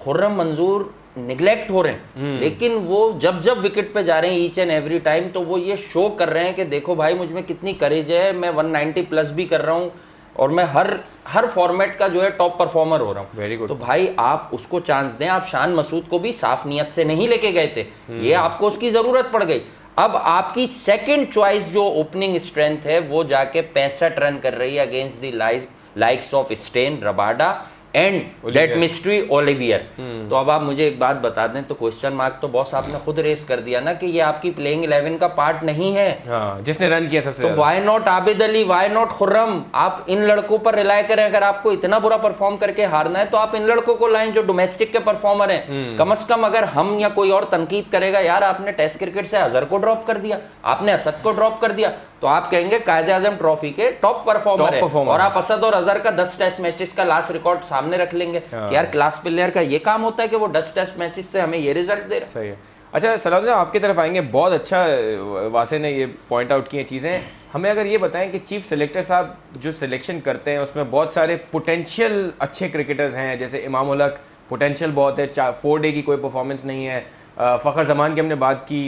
खुर्रम मंजूर निगलेक्ट हो रहे हैं, लेकिन वो जब जब विकेट पे जा रहे हैं ईच एंड एवरी टाइम, तो वो ये शो कर रहे हैं कि देखो भाई मुझ में कितनी करेज है, मैं 190 प्लस भी कर रहा हूँ और मैं हर फॉर्मेट का जो है टॉप परफॉर्मर हो रहा हूँ। Very good. तो भाई आप उसको चांस दें। आप शान मसूद को भी साफ नियत से नहीं लेके गए थे, ये आपको उसकी जरूरत पड़ गई। अब आपकी सेकंड चॉइस जो ओपनिंग स्ट्रेंथ है वो जाके 65 रन कर रही है against the likes of Steyn, Rabada and that mystery Olivier. तो अब आप मुझे एक बात बता दें, तो क्वेश्चन मार्क तो बॉस आपने खुद रेस कर दिया ना कि ये आपकी प्लेइंग 11 का पार्ट नहीं है। हाँ, जिसने रन किया सबसे तो why not Abid Ali, why not Khurram? आप इन लड़कों पर रिलाय करें। अगर आपको इतना बुरा परफॉर्म करके हारना है तो आप इन लड़कों को लाएं जो डोमेस्टिक के परफॉर्मर हैं। कम से कम अगर हम या कोई और तनकीद करेगा, यार आपने टेस्ट क्रिकेट से अजहर को ड्रॉप कर दिया, आपने असद को ड्रॉप कर दिया, तो आप कहेंगे कायदे आजम ट्रॉफी के टॉप परफॉर्मर है। और आप असद और अजहर का 10 टेस्ट मैचेस का लास्ट रिकॉर्ड सामने रख लेंगे कि यार क्लास प्लेयर का ये काम होता है कि वो 10 टेस्ट मैचेस से हमें ये रिजल्ट दे रहा है। सही है। अच्छा सलाउद्दीन, आपकी तरफ आएंगे। बहुत अच्छा वासे ने ये पॉइंट आउट किए चीज़ें। हमें अगर ये बताएं कि चीफ सेलेक्टर साहब जो सिलेक्शन करते हैं उसमें बहुत सारे पोटेंशियल अच्छे क्रिकेटर्स हैं, जैसे इमाम उल हक पोटेंशियल बहुत है, 4 डे की कोई परफॉर्मेंस नहीं है। फ़खर जमान की हमने बात की,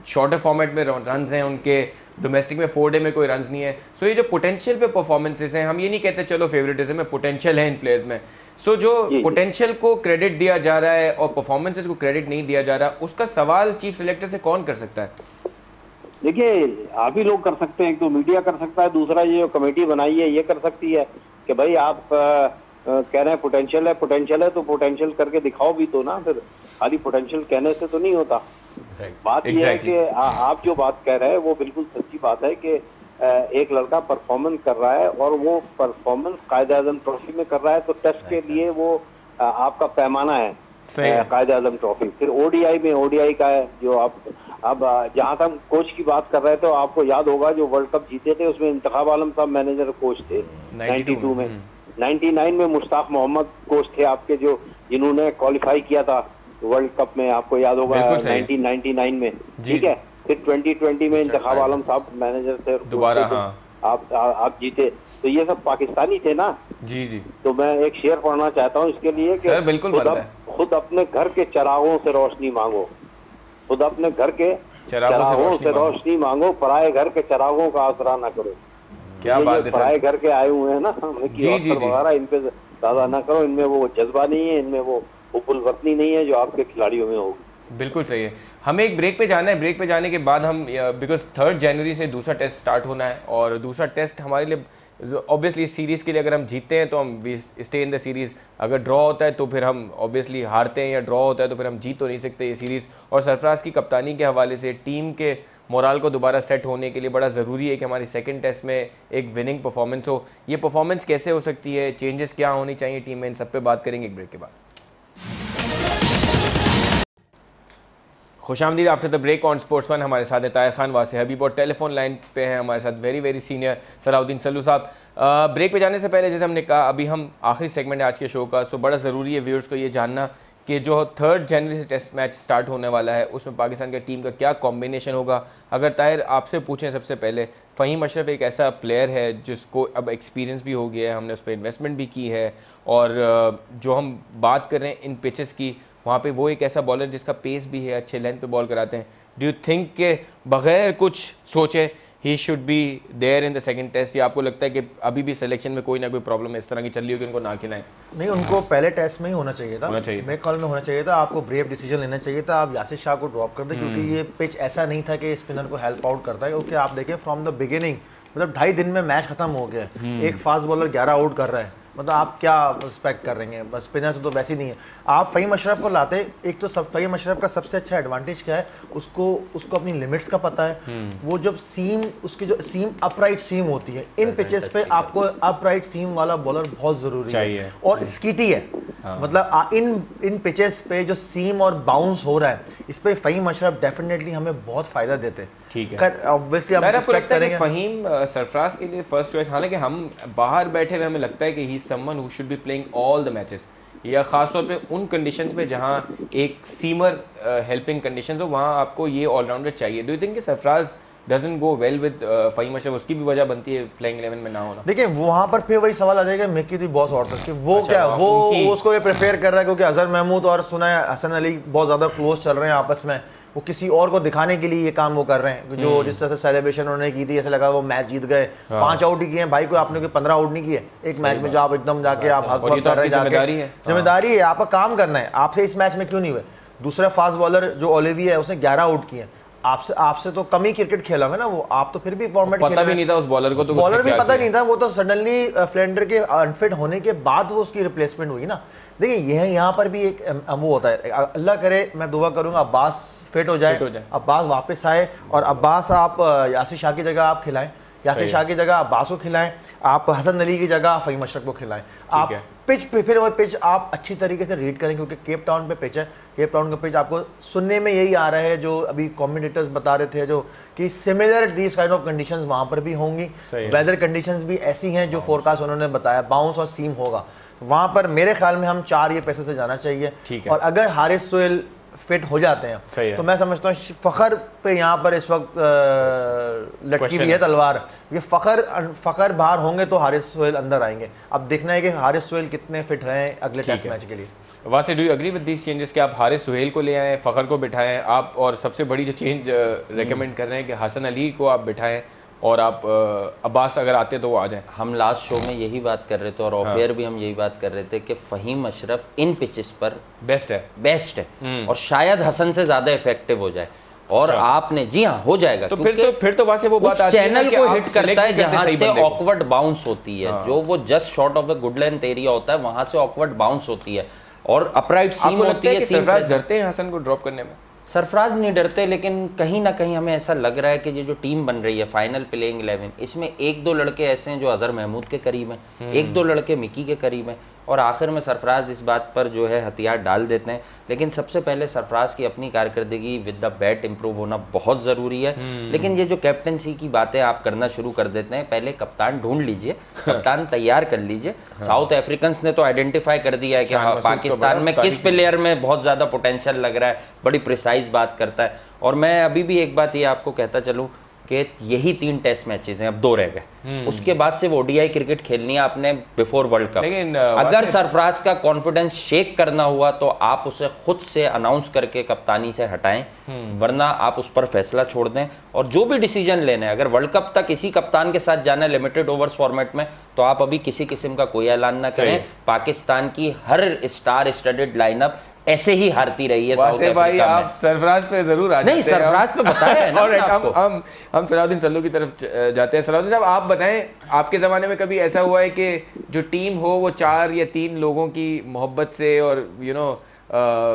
शॉर्टर फॉर्मेट में रन्स हैं उनके, डोमेस्टिक में 4 डे में कोई रन्स नहीं है। सो ये जो पोटेंशियल पे परफॉर्मेंसेस हैं, हम ये नहीं कहते चलो फेवरेटिज्म में, पोटेंशियल है इन प्लेयर्स में। सो जो पोटेंशियल को क्रेडिट दिया जा रहा है और परफॉर्मेंसेस को क्रेडिट नहीं दिया जा रहा, उसका सवाल चीफ सेलेक्टर से कौन कर सकता है? देखिए, आप ही लोग कर सकते हैं। एक तो मीडिया कर सकता है, दूसरा ये कमेटी बनाई है ये कर सकती है कि भाई आप कह रहे हैं पोटेंशियल है तो पोटेंशियल करके दिखाओ भी तो ना। फिर खाली पोटेंशियल कहने से तो नहीं होता। बात यह है कि आप जो बात कह रहे हैं वो बिल्कुल सच्ची बात है कि एक लड़का परफॉर्मेंस कर रहा है और वो परफॉर्मेंस कायदे आजम ट्रॉफी में कर रहा है, तो टेस्ट के लिए वो आपका पैमाना है कायदे आजम ट्रॉफी। फिर ओडीआई में ओडीआई का है जो आप अब जहाँ तक कोच की बात कर रहे थे, तो आपको याद होगा जो वर्ल्ड कप जीते थे उसमें इंतखाब आलम साहब मैनेजर कोच थे 92 में। 99 में मुश्ताक मोहम्मद कोच थे आपके, जो जिन्होंने क्वालिफाई किया था वर्ल्ड कप में, आपको याद होगा 1999 में। ठीक है, फिर 2020 में इंतखाब आलम साहब मैनेजर थे दोबारा। हाँ, आप जीते। तो ये सब पाकिस्तानी थे ना। जी जी। तो मैं एक शेर पढ़ना चाहता हूँ इसके लिए कि खुद अपने घर के चरागों से रोशनी मांगो, खुद अपने घर के चरागों से रोशनी मांगो, पराए घर के चरागों का आसरा ना करो। क्या बात है, पराए घर के आए हुए हैं ना, इन पे ज्यादा ना करो। इनमें वो जज्बा नहीं है, इनमें वो वतनी नहीं है जो आपके खिलाड़ियों में होगी। बिल्कुल सही है। हमें एक ब्रेक पे जाना है। ब्रेक पे जाने के बाद हम, बिकॉज 3 जनवरी से दूसरा टेस्ट स्टार्ट होना है, और दूसरा टेस्ट हमारे लिए ऑब्वियसली इस सीरीज़ के लिए अगर हम जीतते हैं तो हम स्टे इन द सीरीज़, अगर ड्रॉ होता है तो फिर हम ऑब्वियसली हारते हैं, या ड्रॉ होता है तो फिर हम जीत तो नहीं सकते ये सीरीज़। और सरफराज की कप्तानी के हवाले से टीम के मोराल को दोबारा सेट होने के लिए बड़ा ज़रूरी है कि हमारी सेकंड टेस्ट में एक विनिंग परफॉर्मेंस हो। ये परफॉर्मेंस कैसे हो सकती है, चेंजेस क्या होनी चाहिए टीम में, इन सब पे बात करेंगे एक ब्रेक के बाद। खुशामदीद after the break on Sports One. हमारे साथ ताहिर खान वासे हबीब, और टेलीफोन लाइन पे हैं हमारे साथ वेरी सीनियर सलाउद्दीन सल्लू साहब। ब्रेक पे जाने से पहले जैसे हमने कहा, अभी हम आखिरी सेगमेंट है आज के शो का, सो बड़ा ज़रूरी है व्यूअर्स को ये जानना कि जो 3 जनवरी से टेस्ट मैच स्टार्ट होने वाला है उसमें पाकिस्तान की टीम का क्या कॉम्बिनेशन होगा। अगर ताहिर आपसे पूछें सबसे पहले, फ़हीम अशरफ एक ऐसा प्लेयर है जिसको अब एक्सपीरियंस भी हो गया है, हमने उस पर इन्वेस्टमेंट भी की है, और जो हम बात कर रहे हैं इन पिचेस की, वहाँ पे वो एक ऐसा बॉलर जिसका पेस भी है, अच्छे लेंथ पे बॉल कराते हैं। डू यू थिंक के बगैर कुछ सोचे ही should be there in the second test, या आपको लगता है कि अभी भी सिलेक्शन में कोई ना कोई प्रॉब्लम इस तरह की चल रही हो कि उनको ना खिलाएं? नहीं, उनको पहले टेस्ट में ही होना चाहिए था, मेरे ख्याल में होना चाहिए था। आपको ब्रेव डिसीजन लेना चाहिए था, आप यासिर शाह को ड्रॉप कर दें, क्योंकि ये पिच ऐसा नहीं था कि स्पिनर को हेल्प आउट करता है। क्योंकि आप देखें फ्रॉम द बिगिनिंग, मतलब 2.5 दिन में मैच खत्म हो गया, एक फास्ट बॉलर 11 आउट कर रहा है, मतलब आप क्या एक्सपेक्ट कर रहे हैं? बस स्पिनर तो वैसे ही नहीं है। आप फ़हीम अशरफ को लाते, एक तो फ़हीम अशरफ का सबसे अच्छा एडवांटेज क्या है, उसको अपनी लिमिट्स का पता है। वो जब सीम, उसकी जो सीम अपराइट सीम होती है, इन पिचेस पे आपको अपराइट सीम वाला बॉलर बहुत ज़रूरी है, और स्कीटी है। मतलब इन पिचेस पे जो सीम और बाउंस हो रहा है, इस पे फ़हीम अशरफ डेफिनेटली हमें बहुत फ़ायदा देते हैं। ठीक है, ऑब्वियसली आप एक्सपेक्ट करेंगे फ़हीम सरफराज के लिए फर्स्ट चॉइस। हालांकि हम बाहर बैठे हुए हमें लगता है कि he is someone who should be playing all the matches, या ख़ासतौर पे उन कंडीशंस में जहाँ एक सीमर हेल्पिंग कंडीशंस हो, वहाँ आपको ये ऑलराउंडर चाहिए? डू यू थिंक कि Sarfaraz doesn't go well with Faheem Ashraf? उसकी भी वजह बनती है प्लेइंग 11 में ना होना। देखिए वहाँ पर फिर वही सवाल आ जाएगा मिकी दी बॉस और तक कि वो अच्छा, क्या वो उसको ये प्रेफर कर रहा है क्योंकि अजहर महमूद और सुना है हसन अली बहुत ज़्यादा क्लोज चल रहे हैं आपस में, वो किसी और को दिखाने के लिए ये काम वो कर रहे हैं। जो जिस तरह से सेलिब्रेशन उन्होंने की थी, ऐसा लगा वो मैच जीत गए। 5 आउट ही किए हैं भाई, को आपने 15 आउट नहीं किए एक मैच में, जो आप एकदम जाके आप हक कर रहे हैं। जिम्मेदारी है, आपका काम करना है। आपसे इस मैच में क्यों नहीं हुए? दूसरा फास्ट बॉलर जो ओलिविया है उसने 11 आउट किए। आपसे तो कम ही क्रिकेट खेला है ना वो, आप तो फिर भी फॉर्मेट पता भी नहीं था उस बॉलर को, तो बॉलर भी पता नहीं था। वो तो सडनली फ्लेंडर के अनफिट होने के बाद वो उसकी रिप्लेसमेंट हुई ना। देखिए यह यहाँ पर भी एक वो होता है, अल्लाह करे मैं दुआ करूंगा अब्बास फिट हो जाए, अब्बास वापस आए और अब्बास आप यासिर शाह की जगह आप खिलाएं, यासिर शाह की जगह अब्बास को खिलाएं, आप हसन अली की जगह फ़हीम अशरफ को खिलाएं। आप पिच पे फिर वो पिच आप अच्छी तरीके से रीड करें क्योंकि केप टाउन पे पिच है। केप टाउन का पिच आपको सुनने में यही आ रहा है जो अभी कमेंटेटर्स बता रहे थे, जो कि similar these kind of conditions वहाँ पर भी होंगी। वेदर कंडीशंस भी ऐसी हैं जो फोरकास्ट उन्होंने बताया, बाउंस और सीम होगा वहाँ पर। मेरे ख्याल में हम 4 ये पैसे से जाना चाहिए। और अगर हारिस सोहेल फिट हो जाते हैं तो मैं समझता हूँ फ़खर पे यहाँ पर इस वक्त लटकी हुई है तलवार। ये फ़खर बाहर होंगे तो हारिस सोहेल अंदर आएंगे। अब देखना है कि हारिस सोहेल कितने फिट हैं अगले टेस्ट मैच के लिए। Wasay, do you agree with these changes कि आप हारिस सोहेल को ले आएँ, फ़खर को बिठाएं आप, और सबसे बड़ी जो चेंज रेकमेंड कर रहे हैं कि हसन अली को आप बिठाएं और आप अब्बास अगर आते तो वो आ जाए? हम लास्ट शो में यही बात कर रहे थे और ऑफ एयर भी हम यही बात कर रहे थे कि फ़हीम अशरफ इन पिचेस पर बेस्ट है और शायद हसन से ज़्यादा इफेक्टिव हो जाए। और आपने जी हाँ हो जाएगा तो फिर तो वहाँ से वो बात आती है चैनल को हिट करता है जहाँ से ऑकवर्ड बाउंस होती है, जो वो just short of the good length area होता है वहाँ से ऑकवर्ड बाउंस होती है और अपराइट सीम होती है। सरफराज डरते हैं हसन को ड्रॉप करने में? सरफराज नहीं डरते, लेकिन कहीं ना कहीं हमें ऐसा लग रहा है कि ये जो टीम बन रही है फाइनल प्लेइंग 11, इसमें 1-2 लड़के ऐसे हैं जो अजहर महमूद के करीब हैं, 1-2 लड़के मिकी के करीब हैं और आखिर में सरफराज इस बात पर जो है हथियार डाल देते हैं। लेकिन सबसे पहले सरफराज की अपनी कारकर्दगी विद द बैट इंप्रूव होना बहुत ज़रूरी है। लेकिन ये जो कैप्टनसी की बातें आप करना शुरू कर देते हैं, पहले कप्तान ढूंढ लीजिए, कप्तान तैयार कर लीजिए। साउथ अफ्रीकन्स ने तो आइडेंटिफाई कर दिया है कि पाकिस्तान में किस प्लेयर में बहुत ज़्यादा पोटेंशियल लग रहा है, बड़ी प्रिसाइज बात करता है। और मैं अभी भी एक बात ये आपको कहता चलूँ कि यही 3 टेस्ट मैचेस हैं, अब 2 रह गए, उसके बाद से ओडीआई क्रिकेट खेलनी है आपने बिफोर वर्ल्ड कप। लेकिन अगर सरफराज का कॉन्फिडेंस शेक करना हुआ तो आप उसे खुद से अनाउंस करके कप्तानी से हटाएं, वरना आप उस पर फैसला छोड़ दें। और जो भी डिसीजन लेना है, अगर वर्ल्ड कप तक इसी कप्तान के साथ जाना है लिमिटेड ओवर्स फॉर्मेट में, तो आप अभी किसी किस्म का कोई ऐलान ना करें। पाकिस्तान की हर स्टार स्टडेड लाइनअप ऐसे ही हारती रही है। वासे भाई आप सरफराज पे जरूर आ जाते हैं। नहीं, सरफराज पे बताया है ना। और हम सलाउद्दीन सल्लू की तरफ जाते हैं। सलाउद्दीन साहब आप बताएं, आपके ज़माने में कभी ऐसा हुआ है कि जो टीम हो वो 4 या 3 लोगों की मोहब्बत से और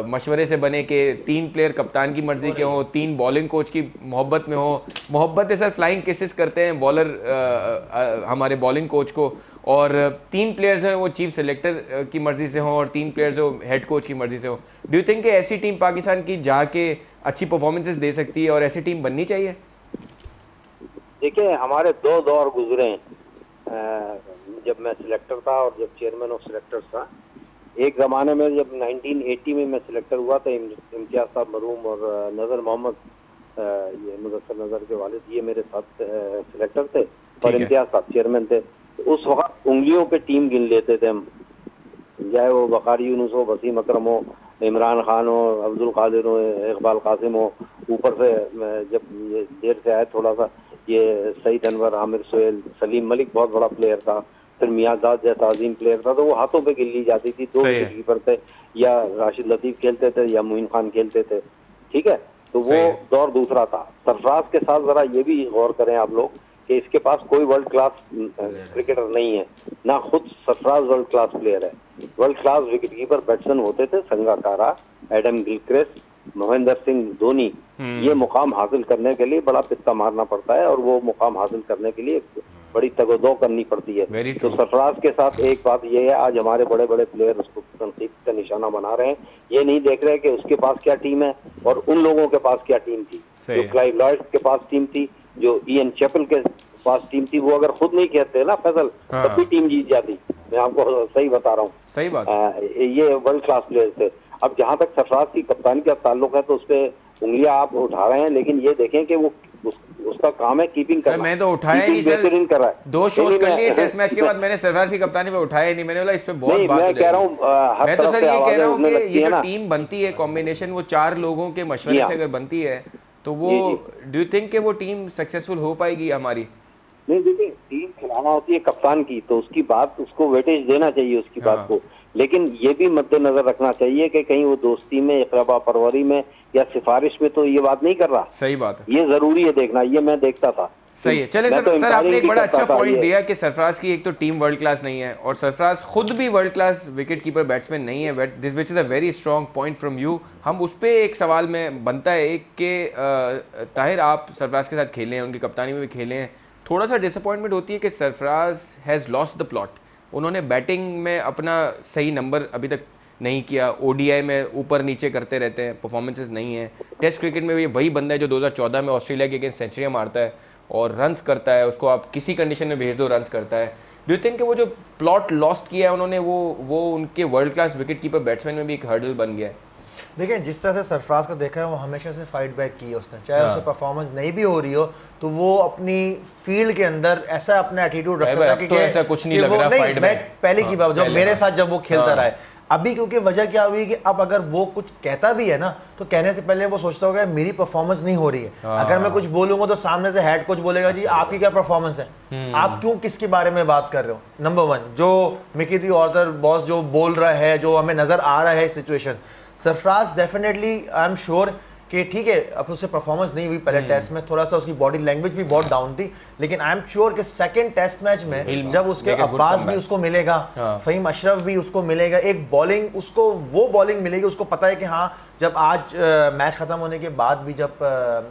मशवरे से बने के 3 प्लेयर कप्तान की मर्जी के हों, 3 बॉलिंग कोच की मोहब्बत में हो? मोहब्बत है सर, फ्लाइंग किसेस करते हैं बॉलर हमारे बॉलिंग कोच को, और 3 प्लेयर्स हैं वो चीफ सेलेक्टर की मर्जी से हों और 3 प्लेयर्स वो हेड कोच की मर्जी से हो। डू यू थिंक कि ऐसी टीम पाकिस्तान की जाके अच्छी परफॉर्मेंसेस दे सकती है और ऐसी टीम बननी चाहिए? देखिए हमारे 2 दौर गुजरे जब मैं सिलेक्टर था और जब चेयरमैन ऑफ सिलेक्टर्स था। एक ज़माने में जब 1980 में मैं सिलेक्टर हुआ था, इम्तियाज साहब मरूम और नज़र मोहम्मद, ये मुदस्सर नज़र के वालिद, ये मेरे साथ सिलेक्टर थे और इम्तियाज साहब चेयरमैन थे। उस वक्त उंगलियों पे टीम गिन लेते थे हम, चाहे वो बकारी यूनुस हो, वसीम अकरम हो, इमरान खान हो, अब्दुल कादिर हो, इकबाल कासिम हो, ऊपर से जब ये देर से आए थोड़ा सा ये सईद अनवर, आमिर सोहेल, सलीम मलिक बहुत बड़ा प्लेयर था, फिर मियादाद जैसा अजीम प्लेयर था, तो वो हाथों पे गिन ली जाती थी। 2 कीपर थे, या राशिद लतीफ़ खेलते थे या मोइन खान खेलते थे, ठीक है। तो वो दौर दूसरा था। सरफराज के साथ जरा ये भी गौर करें आप लोग कि इसके पास कोई वर्ल्ड क्लास क्रिकेटर नहीं है, ना खुद सरफराज वर्ल्ड क्लास प्लेयर है। वर्ल्ड क्लास विकेटकीपर बैट्समैन होते थे संगाकारा, एडम गिलक्रिस्ट, महेंद्र सिंह धोनी। ये मुकाम हासिल करने के लिए बड़ा पित्ता मारना पड़ता है और वो मुकाम हासिल करने के लिए बड़ी तगोदो करनी पड़ती है। तो सरफराज के साथ एक बात ये है, आज हमारे बड़े बड़े प्लेयर उसको तनकीद का निशाना बना रहे हैं। ये नहीं देख रहे कि उसके पास क्या टीम है और उन लोगों के पास क्या टीम थी। जो क्लाइव लॉयड के पास टीम थी, जो इयन चैपल के पास टीम थी, वो अगर खुद नहीं कहते ना फैसल, तब भी टीम जीत जाती। मैं आपको सही बता रहा हूँ। सही बात। ये वर्ल्ड क्लास प्लेयर थे। अब जहाँ तक सरफराज की कप्तानी का ताल्लुक है तो उस पर उंगलियां आप उठा रहे हैं, लेकिन ये देखें कि वो उसका काम है कीपिंग करना। मैं तो उठाया ही नहीं बेहतरीन कर रहा है। 2 शोज कर लिए टेस्ट मैच के बाद, मैंने सरफराज की कप्तानी पे उठाया ही नहीं। मैंने बोला इस पे बहुत बात मैं कह रहा हूँ मैं तो सर ये कह रहा हूँ कि ये जो टीम बनती है कॉम्बिनेशन, वो 4 लोगों के मशवरे से अगर बनती है तो वो डू यू थिंक कि वो टीम सक्सेसफुल हो पाएगी हमारी? नहीं, देखिए टीम खिलाना होती है कप्तान की, तो उसकी बात, उसको वेटेज देना चाहिए उसकी बात को, लेकिन ये भी मद्देनजर रखना चाहिए कि कहीं वो दोस्ती में, इकराबा परवरी में या सिफारिश में तो ये बात नहीं कर रहा। सही बात है, ये जरूरी है देखना। ये मैं देखता था। सही है। चले सर आपने एक बड़ा अच्छा पॉइंट दिया कि सरफराज की एक तो टीम वर्ल्ड क्लास नहीं है और सरफराज खुद भी world class wicket keeper batsman नहीं है, this which is a very strong point from you. हम उस पर एक सवाल में बनता है एक कि ताहिर आप सरफराज के साथ खेले हैं, उनकी कप्तानी में भी खेले हैं, थोड़ा सा डिसअपॉइंटमेंट होती है कि Sarfaraz has lost the plot. उन्होंने बैटिंग में अपना सही नंबर अभी तक नहीं किया, ओडीआई में ऊपर नीचे करते रहते हैं, परफॉर्मेंसेस नहीं है। टेस्ट क्रिकेट में भी वही बंदा है जो 2014 में ऑस्ट्रेलिया के अगेंस्ट सेंचुरियाँ मारता है और रन्स करता है, उसको आप किसी कंडीशन में भेज दो रन्स करता है। डू यू थिंक कि वो जो प्लॉट लॉस्ट किया है उन्होंने, वो उनके world class wicket keeper batsman में भी एक हर्डल बन गया है? देखिए, जिस तरह से सरफराज को देखा है वो हमेशा से फाइट बैक की है उसने, चाहे उसे परफॉर्मेंस नहीं भी हो रही हो तो वो अपनी फील्ड के अंदर ऐसा अपना एटीट्यूड रखता था कि तो ऐसा कुछ नहीं लग रहा फाइट बैक। पहले की बात जब मेरे साथ जब वो खेलता रहा है, अभी क्योंकि वजह क्या हुई कि अब अगर वो कुछ कहता भी है ना तो कहने से पहले वो सोचता होगा मेरी परफॉर्मेंस नहीं हो रही है। अगर मैं कुछ बोलूंगा तो सामने से हेड कोच बोलेगा जी आपकी क्या परफॉर्मेंस है, आप क्यों किसके बारे में बात कर रहे हो। नंबर 1 जो मिकी दी ऑर्थर बॉस जो बोल रहा है, जो हमें नजर आ रहा है situation, Sarfaraz definitely I am sure कि ठीक है अब उससे परफॉर्मेंस नहीं हुई पहले टेस्ट में, थोड़ा सा उसकी बॉडी लैंग्वेज भी बहुत डाउन थी, लेकिन आई एम श्योर कि सेकंड टेस्ट मैच में जब उसके अब्बास भी उसको मिलेगा, फहीम अशरफ भी उसको मिलेगा, एक बॉलिंग उसको वो बॉलिंग मिलेगी, उसको पता है कि हाँ जब आज मैच खत्म होने के बाद भी जब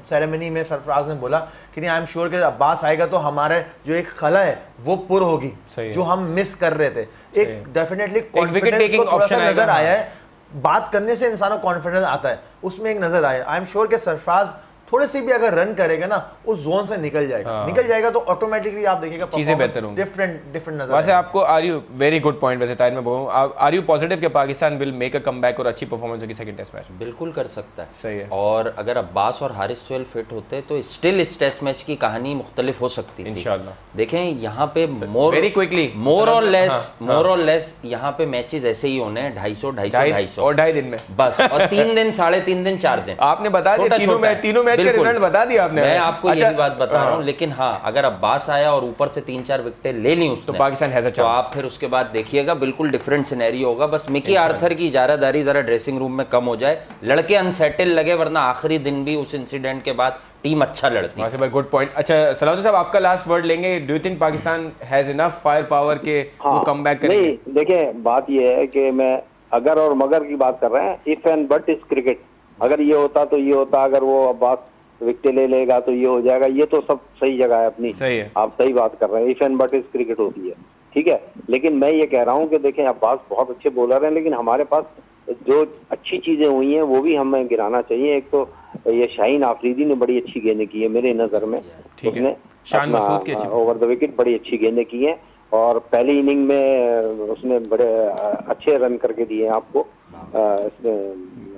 सेरेमनी में सरफराज ने बोला कि नहीं आई एम श्योर कि अब्बास आएगा तो हमारे जो एक खला है वो पुर होगी जो हम मिस कर रहे थे। एक डेफिनेटली कॉन्फिडेंस को थोड़ा सा नजर आया है, बात करने से इंसान को कॉन्फिडेंस आता है, उसमें एक नजर आया। आई एम श्योर कि सरफराज थोड़े से भी अगर रन करेगा ना उस जोन से निकल जाएगा तो ऑटोमेटिकली आप देखिएगा चीजें बेहतर होंगी, डिफरेंट नजर। वैसे आपको are you very good point, वैसे टाइम में बोलूं आर यू पॉजिटिव कि Pakistan will make a comeback और अच्छी परफॉर्मेंस होगी सेकंड टेस्ट मैच में? बिल्कुल कर सकता है। सही है। और अगर अब्बास और हारिस सोहेल फिट होते तो स्टिल इस टेस्ट मैच की कहानी मुख्तलिफ हो सकती थी इंशाल्लाह। देखें यहाँ पे मोर और लेस यहाँ पे मैचेस ऐसे ही होने हैं 250 और 2.5 दिन में बस, और 3 दिन 3.5 दिन 4 दिन आपने बता दिया, तीनों मैच का रिजल्ट बता दिया आपने। मैं आपको यही बात बता रहा हूँ, लेकिन हाँ अगर अब्बास आया और ऊपर से 3-4 विकेटें ले ली उसने तो पाकिस्तान हैज अ चांस। तो आप फिर उसके बाद देखिएगा बिल्कुल डिफरेंट सिनेरियो होगा। बस मिकी आर्थर की इजारादारी जरा ड्रेसिंग रूम में कम हो जाए, लड़के अनसेटल लगे, वरना आखिरी दिन भी उस इंसिडेंट के बाद टीम अच्छा लड़ती है। भाई गुड पॉइंट। अच्छा सलाउद्दीन साहब आपका लास्ट वर्ड लेंगे, do you think Pakistan has enough fire power के वो कमबैक करेंगे? नहीं, देखिए बात ये है कि मैं अगर और मगर की बात कर रहे हैं, if and but is cricket. अगर ये होता तो ये होता, अगर वो अब्बास विकेट ले लेगा तो ये हो जाएगा, ये तो सब सही जगह है अपनी, सही है, आप सही बात कर रहे हैं, if and but is cricket होती है, ठीक है। लेकिन मैं ये कह रहा हूँ कि देखें अब्बास बहुत अच्छे बॉलर हैं, लेकिन हमारे पास जो अच्छी चीजें हुई हैं वो भी हमें गिराना चाहिए। एक तो ये शाहीन आफरीदी ने बड़ी अच्छी गेंदें की है मेरे नजर में, उसने ओवर द विकेट बड़ी अच्छी गेंदें की हैं और पहली इनिंग में उसने बड़े अच्छे रन करके दिए आपको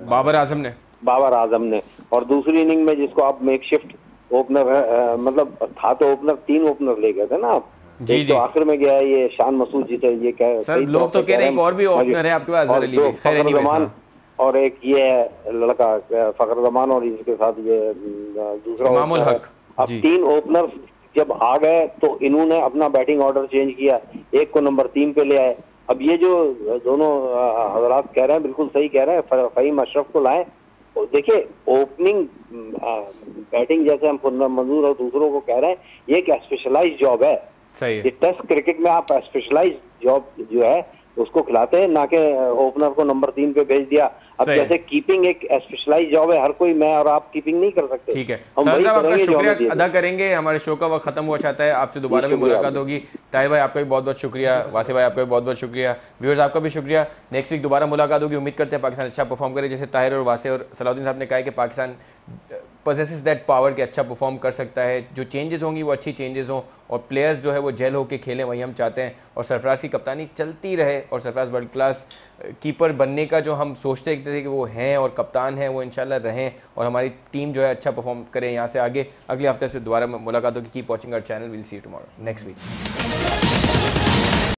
बाबर आजम ने। और दूसरी इनिंग में जिसको आप मेकशिफ्ट ओपनर मतलब था तो ओपनर 3 ओपनर ले गए थे ना आप, जी तो आखिर में गया ये शान मसूद जी थे, ये क्या सर लोग तो कह रहे हैं और भी ओपनर है आपके पास, फखर जमान और एक ये है लड़का फखर जमान और इसके साथ ये दूसरा इमामुल हक। अब 3 ओपनर जब आ गए तो इन्होंने अपना बैटिंग ऑर्डर चेंज किया, एक को नंबर 3 पे ले आए। अब ये जो दोनों हजरात कह रहे हैं बिल्कुल सही कह रहे हैं, फहीम अशरफ को लाए। देखिए ओपनिंग बैटिंग जैसे हम मंजूर और दूसरों को कह रहे हैं, ये एक स्पेशलाइज्ड जॉब है। सही है। टेस्ट क्रिकेट में आप स्पेशलाइज्ड जॉब जो है उसको खिलाते हैं, ना कि ओपनर को नंबर 3 पे भेज दिया। अब जैसे कीपिंग एक स्पेशलाइज्ड जॉब है, हर कोई मैं और आप कीपिंग नहीं कर सकते। ठीक है सर साहब, आपका शुक्रिया अदा करेंगे, हमारे शो का वक्त खत्म हुआ चाहता है, आपसे दोबारा भी मुलाकात होगी। ताहिर भाई आपका भी बहुत बहुत शुक्रिया, वासिफ भाई आपका भी बहुत बहुत शुक्रिया, व्यूअर्स आपका भी शुक्रिया। नेक्स्ट वीक दोबारा मुलाकात होगी, उम्मीद करते हैं पाकिस्तान अच्छा परफॉर्म करे। जैसे ताहिर और वासिफ और सलाउद्दीन साहब ने कहा कि पाकिस्तान possesses दैट पावर कि अच्छा परफॉर्म कर सकता है, जो चेंजेस होंगी वो अच्छी चेंजेस हों और प्लेयर्स जो है वो जेल होके खेलें, वही हम चाहते हैं। और सरफराज की कप्तानी चलती रहे और सरफराज वर्ल्ड क्लास कीपर बनने का जो हम सोचते थे कि वो हैं और कप्तान हैं, वो इंशाल्लाह रहें और हमारी टीम जो है अच्छा परफॉर्म करे यहाँ से आगे। अगले हफ्ते से दोबारा मुलाकात होगी। Keep watching our channel, will see you tomorrow next week.